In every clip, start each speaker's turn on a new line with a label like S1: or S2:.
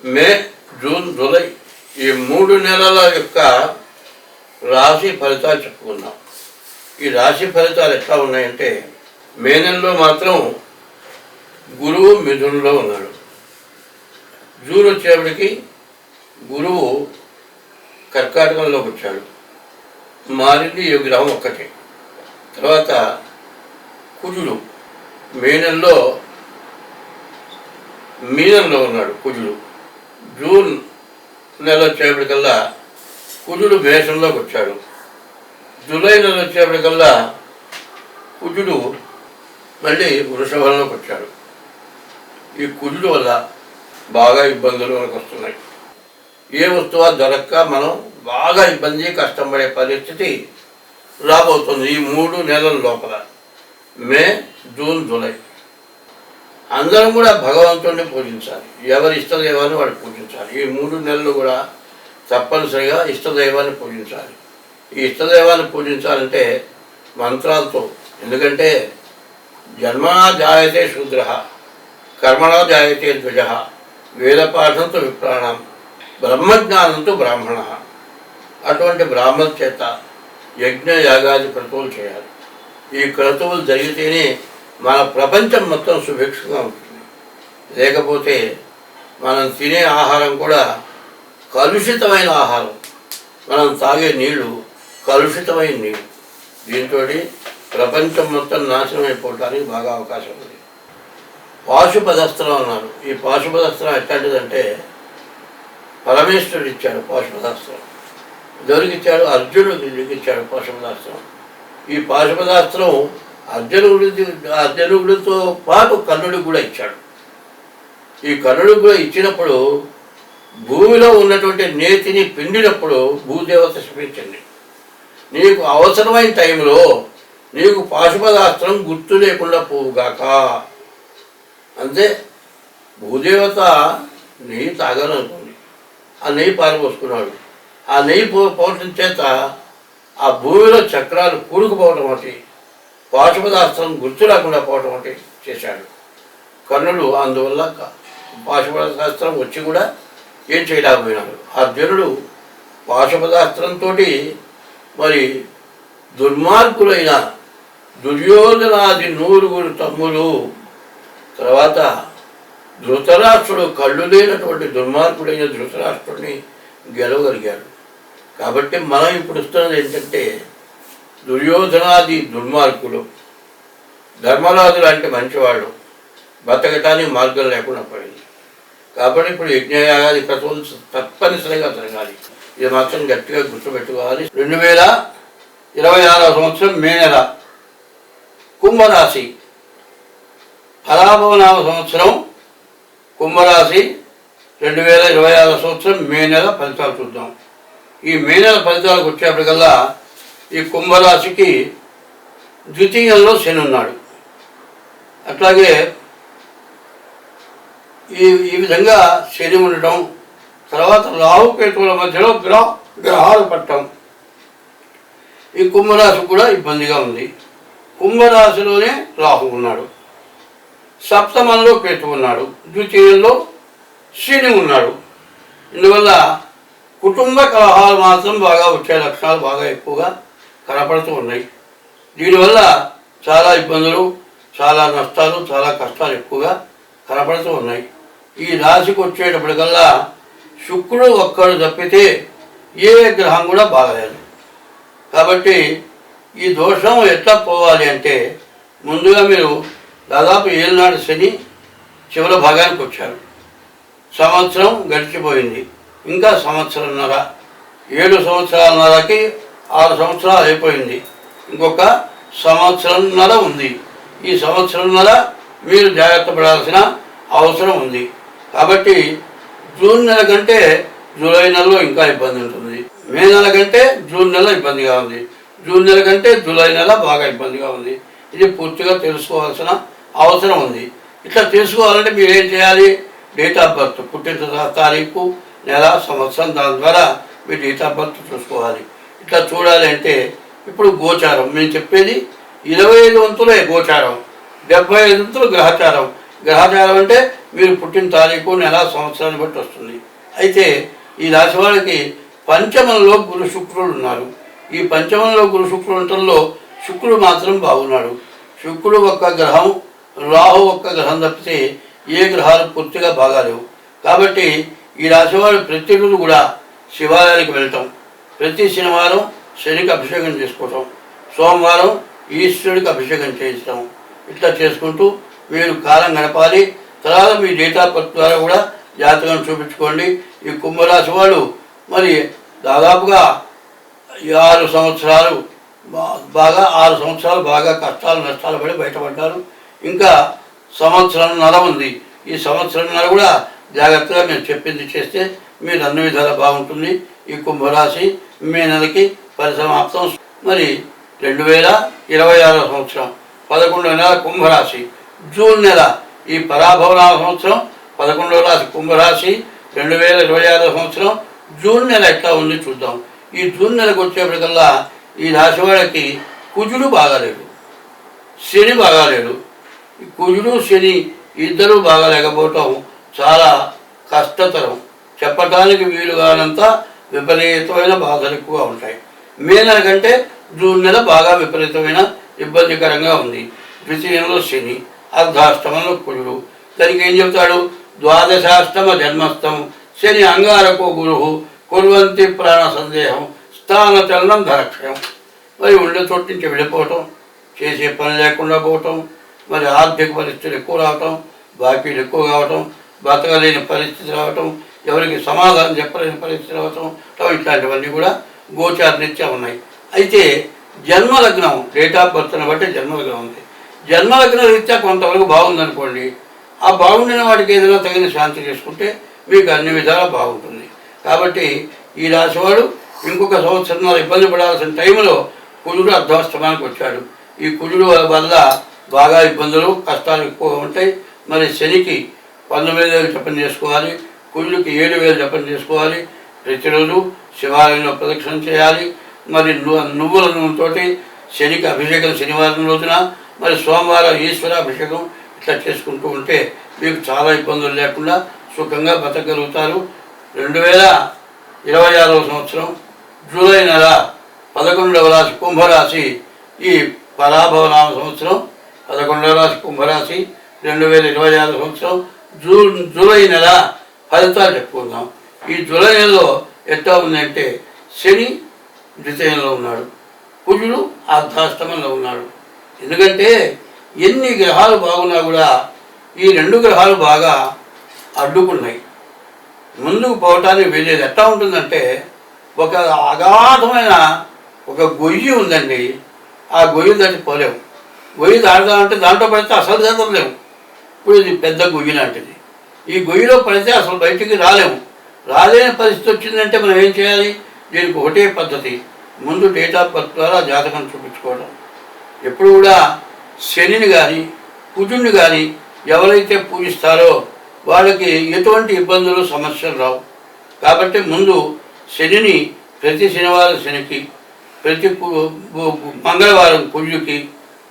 S1: మే, June, July ఈ 3 నెలల యొక్క రాశి ఫలితాలు చెప్పుకున్నాం. ఈ రాశి ఫలితాలు ఎట్లా ఉన్నాయంటే, మే నెలలో మాత్రం గురువు మిథునంలో ఉన్నాడు. జూన్ వచ్చేప్పటికి గురువు కర్కాటకంలోకి వచ్చాడు. మారింది ఈ గ్రహం ఒక్కటే. తర్వాత కుజుడు మే నెలలో మీనంలో ఉన్నాడు కుజుడు. జూన్ నెల వచ్చేప్పటికల్లా కుజుడు మేషంలోకి వచ్చాడు. జూలై నెల వచ్చేప్పటికల్లా కుజుడు మళ్ళీ వృషభంలోకి వచ్చాడు. ఈ కుజుడు వల్ల బాగా ఇబ్బందులు మనకు వస్తున్నాయి. ఏ వస్తువు దొరక్క మనం బాగా ఇబ్బంది కష్టం పడే పరిస్థితి రాబోతుంది ఈ 3 నెలల లోపల. మే, జూన్, జూలై అందరం కూడా భగవంతుడిని పూజించాలి. ఎవరి ఇష్టదైవాన్ని వాడు పూజించాలి. ఈ 3 నెలలు కూడా తప్పనిసరిగా ఇష్టదైవాన్ని పూజించాలి. ఈ ఇష్టదైవాన్ని పూజించాలంటే మంత్రాలతో. ఎందుకంటే జన్మనా జాయతే శూద్ర, కర్మణా జాయతే ద్విజ, వేదపాఠంతో విప్రాణం, బ్రహ్మజ్ఞానంతో బ్రాహ్మణ. అటువంటి బ్రాహ్మణ చేత యజ్ఞ యాగాది క్రతువులు చేయాలి. ఈ క్రతువులు జరిగితేనే మన ప్రపంచం మొత్తం సుభిక్షంగా ఉంటుంది. లేకపోతే మనం తినే ఆహారం కూడా కలుషితమైన ఆహారం, మనం తాగే నీళ్లు కలుషితమైన నీళ్ళు. దీంతో ప్రపంచం మొత్తం నాశనం అయిపోవడానికి బాగా అవకాశం ఉంది. పాశుపదస్త్రం అన్నారు. ఈ పాశుపదస్త్రం ఎట్లాంటిదంటే పరమేశ్వరుడు ఇచ్చాడు పాశుపదాస్త్రం. ఎవరికిచ్చాడు? అర్జునుడికి ఇచ్చాడు పాశుపదాస్త్రం. ఈ పాశుపదాస్త్రం అర్జునుడితో పాటు కర్ణుడికి కూడా ఇచ్చాడు. ఈ కర్ణుడికి కూడా ఇచ్చినప్పుడు భూమిలో ఉన్నటువంటి నేతిని పిండినప్పుడు భూదేవత శపించింది. నీకు అవసరమైన టైంలో నీకు పాశుపదాస్త్రం గుర్తు లేకుండా పోవుగాక. అంతే. భూదేవత నెయ్యి తాగాలనుకుంది. ఆ నెయ్యి పారపోసుకున్నాడు. ఆ నెయ్యి పోవటం చేత ఆ భూమిలో చక్రాలు కూరుకుపోవటం ఒకటి, పాశుపదాస్త్రం గుర్తు లేకుండా పోవటం ఒకటి చేశాడు కర్ణుడు. అందువల్ల పాశుపదాస్త్రం వచ్చి కూడా ఏం చేయలేకపోయినాడు. అర్జునుడు పాశుపదాస్త్రంతో మరి దుర్మార్గులైన దుర్యోధనాది 9 తమ్ములు, తర్వాత ధృతరాష్ట్రుడు, కళ్ళు లేనటువంటి దుర్మార్గుడైన ధృతరాష్ట్రుడిని గెలవగలిగాడు. కాబట్టి మనం ఇప్పుడు ఇస్తున్నది ఏంటంటే, దుర్యోధనాది దుర్మార్గులు, ధర్మరాజు లాంటి మంచివాళ్ళు బతకటానికి మార్గం లేకుండా పోయింది. కాబట్టి ఇప్పుడు యజ్ఞయాగాది క్రతువులు తప్పనిసరిగా జరగాలి. ఇది మాత్రం గట్టిగా గుర్తుపెట్టుకోవాలి. 2026 సంవత్సరం మే నెల కుంభరాశి, ఫలాభవనామ సంవత్సరం కుంభరాశి 2026 సంవత్సరం మే నెల ఫలితాలు చూద్దాం. ఈ మే నెల ఫలితాలకు వచ్చేప్పటికల్లా ఈ కుంభరాశికి ద్వితీయంలో శని ఉన్నాడు. అట్లాగే ఈ విధంగా శని ఉండటం, తర్వాత రాహుకేతువుల మధ్యలో గ్రహాలు పట్టడం ఈ కుంభరాశి కూడా ఇబ్బందిగా ఉంది. కుంభరాశిలోనే రాహు ఉన్నాడు, సప్తమంలో కేతు ఉన్నాడు, ద్వితీయంలో శని ఉన్నాడు. ఇందువల్ల కుటుంబ కలహాలు మాత్రం బాగా వచ్చే లక్షణాలు బాగా ఎక్కువగా కనపడుతూ ఉన్నాయి. దీనివల్ల చాలా ఇబ్బందులు, చాలా నష్టాలు, చాలా కష్టాలు ఎక్కువగా కనపడుతూ ఉన్నాయి. ఈ రాశికి వచ్చేటప్పటికల్లా శుక్రుడు ఒక్కడు తప్పితే ఏ గ్రహం కూడా బాగలేదు. కాబట్టి ఈ దోషం ఎట్లా పోవాలి అంటే, ముందుగా మీరు దాదాపు ఏళ్ళనాడు శని చివరి భాగానికి వచ్చారు. సంవత్సరం గడిచిపోయింది, ఇంకా సంవత్సరంన్నర, 7 సంవత్సరాలన్నరకి 6 సంవత్సరాలు అయిపోయింది. ఇంకొక సంవత్సరంన్నర ఉంది. ఈ సంవత్సరంన్నర మీరు జాగ్రత్త పడాల్సిన అవసరం ఉంది. కాబట్టి జూన్ నెల కంటే జూలై నెలలో ఇంకా ఇబ్బంది ఉంటుంది. మే నెల కంటే జూన్ నెల ఇబ్బందిగా ఉంది. జూన్ నెల కంటే జూలై నెల బాగా ఇబ్బందిగా ఉంది. ఇది పూర్తిగా తెలుసుకోవాల్సిన అవసరం ఉంది. ఇట్లా తెలుసుకోవాలంటే మీరు ఏం చేయాలి? డేట్ ఆఫ్ బర్త్, పుట్టిన తారీఖు, నెల, సంవత్సరం, దాని ద్వారా మీరు డేట్ ఆఫ్ బర్త్ చూసుకోవాలి. ఇట్లా చూడాలి అంటే ఇప్పుడు గోచారం మేము చెప్పేది 25 వంతులే గోచారం, 75 వంతులు గ్రహచారం. గ్రహచారం అంటే మీరు పుట్టిన తారీఖు నెల సంవత్సరాన్ని బట్టి వస్తుంది. అయితే ఈ రాశి వాళ్ళకి పంచమంలో గురు శుక్రుడు ఉన్నారు. ఈ పంచమంలో గురు శుక్రుడు ఉండటంలో శుక్రుడు మాత్రం బాగున్నాడు. శుక్రుడు ఒక్క గ్రహం, రాహు ఒక్క గ్రహం తప్పితే ఏ గ్రహాలు పూర్తిగా బాగాలేవు. కాబట్టి ఈ రాశివాళ్ళు ప్రతిరోజు కూడా శివాలయానికి వెళ్ళటం, ప్రతి శనివారం శనికి అభిషేకం చేసుకోవటం, సోమవారం ఈశ్వరుడికి అభిషేకం చేయించడం, ఇట్లా చేసుకుంటూ మీరు కాలం గడపాలి. తర్వాత మీ డేట్ ఆఫ్ బర్త్ ద్వారా కూడా జాతకం చూపించుకోండి. ఈ కుంభరాశి వాళ్ళు మరి దాదాపుగా 6 సంవత్సరాలు బాగా కష్టాలు నష్టాలు పడి బయటపడ్డారు. ఇంకా సంవత్సరంన్నర ఉంది. ఈ సంవత్సరంన్నర కూడా జాగ్రత్తగా మేము చెప్పింది చేస్తే మీరు అన్ని విధాలా బాగుంటుంది. ఈ కుంభరాశి మే నెలకి పరిసమాప్తం. మరి 2026 సంవత్సరం 11వ నెల కుంభరాశి, జూన్ నెల ఈ పరాభవనామ సంవత్సరం 11వ రాశి కుంభరాశి 2026 సంవత్సరం జూన్ నెల ఎట్లా ఉంది చూద్దాం. ఈ జూన్ నెలకు వచ్చేప్పటికల్లా ఈ రాశి వాళ్ళకి కుజుడు బాగాలేడు, శని బాగాలేడు. కుజుడు శని ఇద్దరూ బాగాలేకపోవటం చాలా కష్టతరం. చెప్పటానికి వీలు కానంత విపరీతమైన బాధలు ఎక్కువగా ఉంటాయి. మే నెల కంటే జూన్ నెల బాగా విపరీతమైన ఇబ్బందికరంగా ఉంది. ద్వితీయంలో శని, అర్ధాష్టమంలో కుజుడు. దానికి ఏం చెబుతాడు? ద్వాదశాష్టమ జన్మస్థం శని అంగారకో గురు కుర్వంతి ప్రాణ సందేహం స్థాన చలనం ధరక్షయం. మరి ఉండే చోటు నుంచి వెళ్ళిపోవటం, చేసే పని లేకుండా పోవటం, మరి ఆర్థిక పరిస్థితులు ఎక్కువ రావటం, బాకీలు ఎక్కువ కావటం, బతకలేని పరిస్థితి రావటం, ఎవరికి సమాధానం చెప్పలేని పరిస్థితి రావటం, ఇట్లాంటివన్నీ కూడా గోచారరీత్యా ఉన్నాయి. అయితే జన్మలగ్నం డేట్ ఆఫ్ బర్త్ని బట్టి జన్మలగ్నం ఉంది. జన్మలగ్న రీత్యా కొంతవరకు బాగుందనుకోండి, ఆ బాగుండిన వాటికి ఏదైనా తగిన శాంతి చేసుకుంటే మీకు అన్ని విధాలా బాగుంటుంది. కాబట్టి ఈ రాశివాడు ఇంకొక సంవత్సరం ఇబ్బంది పడాల్సిన టైంలో కుజుడు అర్ధాష్టమానికి వచ్చాడు. ఈ కుజుడు వల్ల బాగా ఇబ్బందులు కష్టాలు ఎక్కువగా ఉంటాయి. మరి శనికి 19,000 జపం చేసుకోవాలి, కుజుడికి 7,000 జపం చేసుకోవాలి. ప్రతిరోజు శివాలయంలో ప్రదక్షిణ చేయాలి. మరి నువ్వుల నూనెతోటి శనికి అభిషేకం శనివారం రోజున, మరి సోమవారం ఈశ్వర అభిషేకం ఇట్లా చేసుకుంటూ ఉంటే మీకు చాలా ఇబ్బందులు లేకుండా సుఖంగా బతకగలుగుతారు. 2026 సంవత్సరం జూలై నెల 11వ రాశి కుంభరాశి, ఈ పరాభవనామ సంవత్సరం 11వ రాశి కుంభరాశి 2026 సంవత్సరం జూలై నెల ఫలితాలు చెప్పుకుందాం. ఈ జూలై నెలలో ఎట్లా ఉందంటే శని ద్వితీయంలో ఉన్నాడు, కుజుడు అర్ధాష్టమంలో ఉన్నాడు. ఎందుకంటే ఎన్ని గ్రహాలు బాగున్నా కూడా ఈ 2 గ్రహాలు బాగా అడ్డుకున్నాయి, ముందుకు పోవటానికి వెళ్ళేది. ఎట్లా ఉంటుందంటే ఒక అగాధమైన ఒక గొయ్యి ఉందండి, ఆ గొయ్యి దాటి పోలేము. గొయ్యి దాడదామంటే దాంట్లో పడితే అసలు చదవలేము. ఇప్పుడు ఇది పెద్ద గొయ్యి లాంటిది. ఈ గొయ్యిలో పడితే అసలు బయటికి రాలేము. రాలేని పరిస్థితి వచ్చిందంటే మనం ఏం చేయాలి? దీనికి ఒకటే పద్ధతి, ముందు డేట్ ఆఫ్ బర్త్ ద్వారా జాతకం చూపించుకోవడం. ఎప్పుడు కూడా శనిని కానీ కుజుడిని కానీ ఎవరైతే పూజిస్తారో వాళ్ళకి ఎటువంటి ఇబ్బందులు సమస్యలు రావు. కాబట్టి ముందు శనిని ప్రతి శనివారం శనికి, ప్రతి మంగళవారం కుజుడికి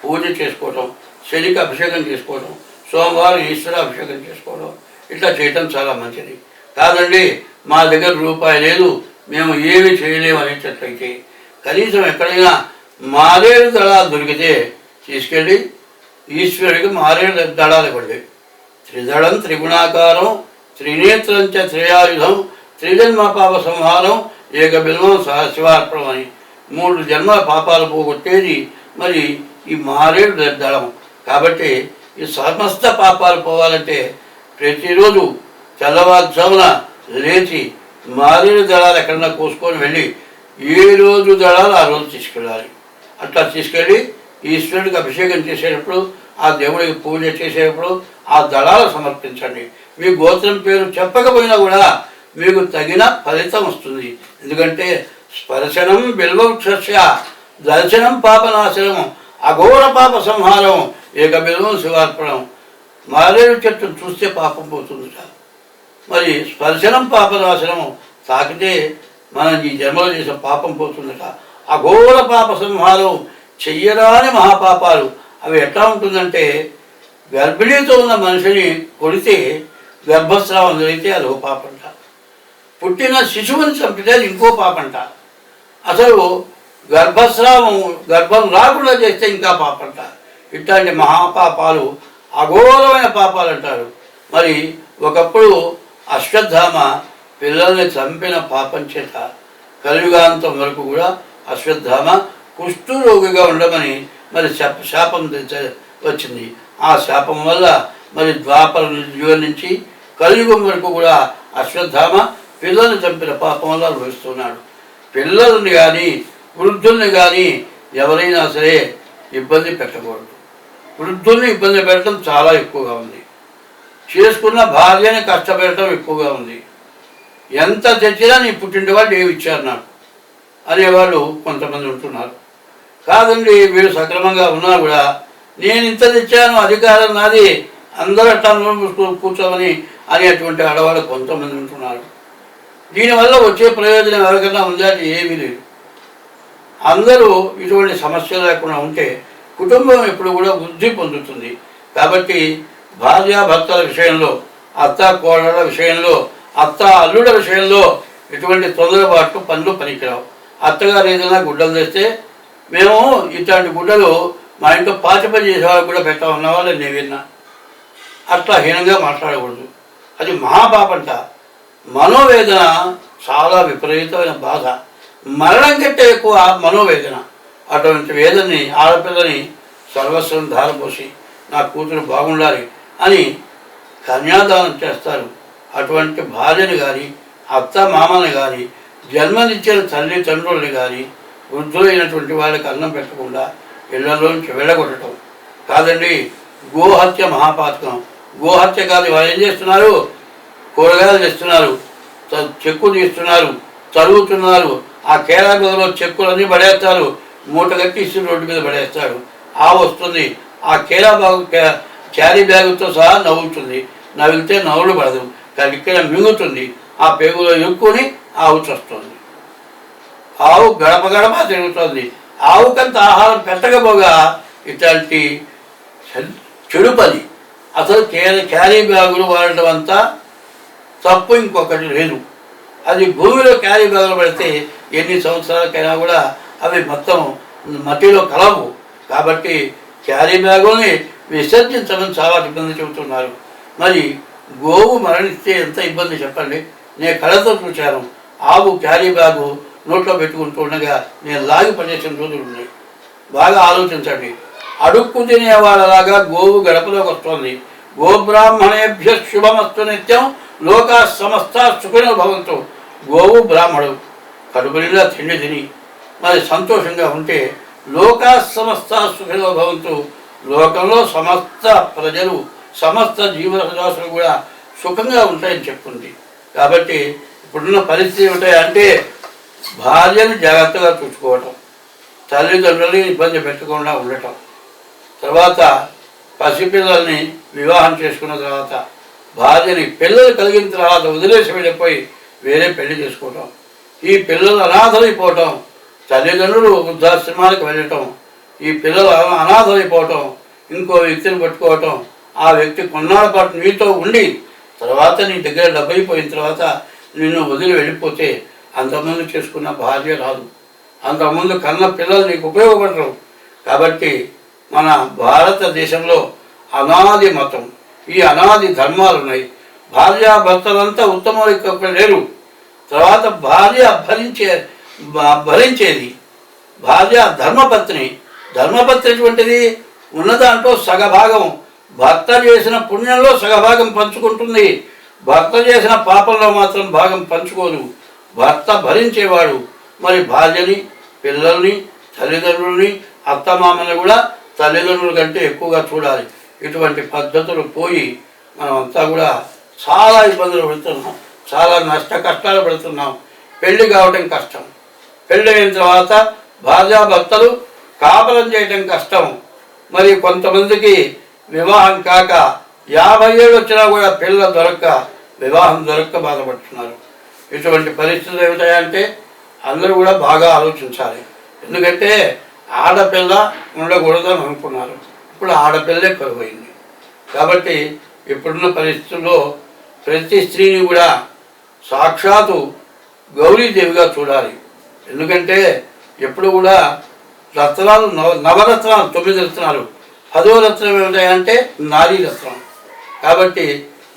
S1: పూజ చేసుకోవడం, శనికి అభిషేకం చేసుకోవడం, సోమవారం ఈశ్వర అభిషేకం చేసుకోవడం, ఇట్లా చేయటం చాలా మంచిది. కాదండి మా దగ్గర రూపాయి లేదు, మేము ఏమి చేయలేము అనేటట్లయితే కనీసం ఎక్కడైనా మారేడు దళాలు దొరికితే తీసుకెళ్ళి ఈశ్వరుడికి మారేడు దళాలు ఇవ్వండి. త్రిదళం త్రిగుణాకారం త్రినేత్రం చ త్రయాయుధం త్రిజన్మ పాప సంహారం ఏక బిల్వం శివార్పణం అని 3 జన్మల పాపాలు పోగొట్టేది మరి ఈ మారేడు దళం. కాబట్టి ఈ సమస్త పాపాలు పోవాలంటే ప్రతిరోజు తెల్లవారుజామున లేచి మారేడు దళాలు ఎక్కడన్నా కోసుకొని వెళ్ళి ఏ రోజు దళాలు ఆ రోజు తీసుకెళ్ళాలి. అట్లా తీసుకెళ్ళి ఈశ్వరుడికి అభిషేకం చేసేటప్పుడు, ఆ దేవుడికి పూజ చేసేటప్పుడు ఆ దళాలు సమర్పించండి. మీ గోత్రం పేరు చెప్పకపోయినా కూడా మీకు తగిన ఫలితం వస్తుంది. ఎందుకంటే స్పర్శనం బిల్వవృక్షస్య దర్శనం పాపనాశనం అఘోర పాప సంహారం ఏక బిల్వం శివార్పణం. మారేడు చెట్టును చూస్తే పాపం పోతుందిట. మరి స్పర్శనం పాపనాశనం, తాకితే మనం ఈ జన్మలో చేసిన పాపం పోతుందట. అఘోర పాప సంహారం, చెయ్యరాని మహాపాపాలు. అవి ఎట్లా ఉంటుందంటే గర్భిణీతో ఉన్న మనిషిని కొడితే గర్భస్రావం జరిగితే అది ఓ పాపంట, పుట్టిన శిశువుని చంపితే అది ఇంకో పాపంట, అసలు గర్భం రాకుండా చేస్తే ఇంకా పాపంట. ఇట్లాంటి మహాపాపాలు అఘోరమైన పాపాలు అంటారు. మరి ఒకప్పుడు అశ్వత్థామ పిల్లల్ని చంపిన పాపం చేత కలియుగాంతం వరకు కూడా అశ్వత్థామ కుష్ఠరోగిగా ఉండమని మరి శాపం వచ్చింది. ఆ శాపం వల్ల మరి ద్వాపర యుగం నుంచి కలియుగం వరకు కూడా అశ్వత్థామ పిల్లల్ని చంపిన పాపం వల్ల అనుభవిస్తున్నాడు. పిల్లల్ని కానీ వృద్ధుల్ని కానీ ఎవరైనా సరే ఇబ్బంది పెట్టకూడదు. వృద్ధుల్ని ఇబ్బంది పెట్టడం చాలా ఎక్కువగా ఉంది. చేసుకున్న భార్యని కష్టపెట్టడం ఎక్కువగా ఉంది. ఎంత తెచ్చినా నీ పుట్టింటి వాళ్ళు ఏమి ఇచ్చారు నాకు అనేవాళ్ళు కొంతమంది ఉంటున్నారు. కాదండి, వీడు సక్రమంగా ఉన్నా కూడా నేను ఇంత తెచ్చాను, అధికారం నాది, అందరూ అట్టా కూర్చోమని అనేటువంటి ఆడవాళ్ళు కొంతమంది ఉంటున్నారు. దీనివల్ల వచ్చే ప్రయోజనం ఎవరికైనా ఉందంటే ఏమీ లేదు. అందరూ ఇటువంటి సమస్య లేకుండా ఉంటే కుటుంబం ఎప్పుడు కూడా వృద్ధి పొందుతుంది. కాబట్టి భార్యాభర్తల విషయంలో, అత్త కోడళ్ళ విషయంలో, అత్త అల్లుడ విషయంలో ఇటువంటి తొందరపాటు పనులు పనికిరావు. అత్తగారు ఏదైనా గుడ్డలు తెస్తే మేము ఇట్లాంటి గుడ్డలు మా ఇంట్లో పాచి పని చేసేవాళ్ళు కూడా పెట్టామన్న వాళ్ళు నేను విన్నా. అట్లా హీనంగా మాట్లాడకూడదు. అది మహాపాపంట. మనోవేదన చాలా విపరీతమైన బాధ, మరణం కంటే ఎక్కువ మనోవేదన. అటువంటి వేదనని ఆడపిల్లని సర్వస్వం ధారపోసి నా కూతురు బాగుండాలి అని కన్యాదానం చేస్తారు. అటువంటి భార్యని కానీ అత్త మామని కానీ జన్మనిచ్చిన తల్లి తండ్రుల్ని కానీ వృద్ధులైనటువంటి వాళ్ళకి అన్నం పెట్టకుండా ఇళ్లలోంచి వెళ్ళగొట్టడం కాదండి. గోహత్య మహాపాతకం. గోహత్య కాదు, వాళ్ళు ఏం చేస్తున్నారు, కూరగాయలు తెస్తున్నారు, చెక్కు తీస్తున్నారు, తరుగుతున్నారు, ఆ కేరా గదిలో చెక్కులన్నీ పడేస్తారు, మూట కట్టి ఇసురు రోడ్డు మీద పడేస్తాడు. ఆవు వస్తుంది, ఆ కేరా క్యారీ బ్యాగుతో సహా నవ్వుతుంది, నవ్వితే నవ్వులు పడదు, కానీ ఇక్కడ మింగుతుంది, ఆ పేగులో ఎక్కుని ఆవు చస్తుంది. ఆవు గడప గడప తిరుగుతుంది. ఆవుకంత ఆహారం పెట్టకపోగా ఇట్లాంటి చెడు పని. అసలు క్యారీ బ్యాగులు వాడటం అంతా తప్పు ఇంకొకటి లేదు. అది భూమిలో క్యారీ బ్యాగులు పడితే ఎన్ని సంవత్సరాలకైనా కూడా అవి మొత్తం మట్టిలో కలవు. కాబట్టి క్యారీ బ్యాగుల్ని విసర్జించడం చాలా ఇబ్బంది చెబుతున్నారు. మరి గోవు మరణిస్తే ఎంత ఇబ్బంది చెప్పండి. నేను కళ్ళతో చూశాను. ఆవు క్యారీ బ్యాగు నోట్లో పెట్టుకుంటూ ఉండగా నేను లాగి పడేసిన రోజులు ఉన్నాయి. బాగా ఆలోచించండి. అడుక్కు తినేవాళ్ళలాగా గోవు గడపలోకి వస్తుంది. గోబ్రాహ్మణేభ్య శుభమస్తు నిత్యం లోకా సమస్త సుఖినో భవంతు. గోవు బ్రాహ్మణుడు కడుపు నిండా తిండి తిని మరి సంతోషంగా ఉంటే లోకా సమస్త సుఖినో భవంతు. లోకంలో సమస్త ప్రజలు సమస్త జీవరాశులు కూడా సుఖంగా ఉంటాయని చెప్తుంది. కాబట్టి ఇప్పుడున్న పరిస్థితి ఏమిటంటే భార్యను జాగ్రత్తగా చూసుకోవటం, తల్లిదండ్రులని ఇబ్బంది పెట్టకుండా ఉండటం, తర్వాత పసిపిల్లల్ని వివాహం చేసుకున్న తర్వాత భార్యని పిల్లలు కలిగిన తర్వాత వదిలేసి వెళ్ళిపోయి వేరే పెళ్లి చేసుకోవటం, ఈ పిల్లలు అనాథలైపోవటం, తల్లిదండ్రులు వృద్ధాశ్రమాలకు వెళ్ళటం, ఈ పిల్లలు అనాథలైపోవటం, ఇంకో వ్యక్తిని పట్టుకోవటం, ఆ వ్యక్తి కొన్నాళ్ళ పాటు నీతో ఉండి తర్వాత నీ దగ్గర డబ్బైపోయిన తర్వాత నిన్ను వదిలి వెళ్ళిపోతే అంతకుముందు చేసుకున్న భార్య రాదు, అంతకుముందు కన్న పిల్లలు నీకు ఉపయోగపడరు. కాబట్టి మన భారతదేశంలో అనాది మతం, ఈ అనాది ధర్మాలు ఉన్నాయి. భార్యాభర్తలంతా ఉత్తమ లేరు. తర్వాత భార్య భరించేది భార్య ధర్మపత్ని. ధర్మపత్ని ఎటువంటిది? ఉన్న దాంట్లో సగభాగం భర్త చేసిన పుణ్యంలో సగభాగం పంచుకుంటుంది, భర్త చేసిన పాపంలో మాత్రం భాగం పంచుకోదు. భర్త భరించేవాడు. మరి భార్యని, పిల్లల్ని, తల్లిదండ్రుల్ని, అత్తమామని కూడా తల్లిదండ్రుల కంటే ఎక్కువగా చూడాలి. ఇటువంటి పద్ధతులు పోయి మనమంతా కూడా చాలా ఇబ్బందులు పడుతున్నాం, చాలా కష్టాలు పడుతున్నాం. పెళ్లి కావడం కష్టం, పెళ్ళి అయిన తర్వాత భార్యాభర్తలు కాపలం చేయడం కష్టం. మరి కొంతమందికి వివాహం కాక 50 ఏళ్ళు వచ్చినా కూడా పిల్లలు దొరక్క, వివాహం దొరక్క బాధపడుతున్నారు. ఇటువంటి పరిస్థితులు ఏమిటాయంటే అందరూ కూడా బాగా ఆలోచించాలి. ఎందుకంటే ఆడపిల్ల ఉండకూడదని అనుకున్నారు, ఇప్పుడు ఆడపిల్లే కరువైంది. కాబట్టి ఇప్పుడున్న పరిస్థితుల్లో ప్రతి స్త్రీని కూడా సాక్షాత్తు గౌరీదేవిగా చూడాలి. ఎందుకంటే ఎప్పుడు కూడా రత్నాలు నవరత్నాలు 9 రత్నాలు, 10వ రత్నం ఏమిటాయంటే నారీ రత్నం. కాబట్టి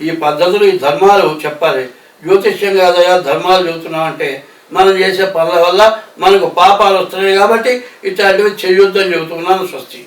S1: ఈ పద్ధతులు ఈ ధర్మాలు చెప్పాలి. జ్యోతిష్యం కాదయా ధర్మాలు చెబుతున్నామంటే మనం చేసే పనుల వల్ల మనకు పాపాలు వస్తున్నాయి కాబట్టి ఇట్లాంటివి చేయొద్దని చెబుతున్నాను. స్వస్తి.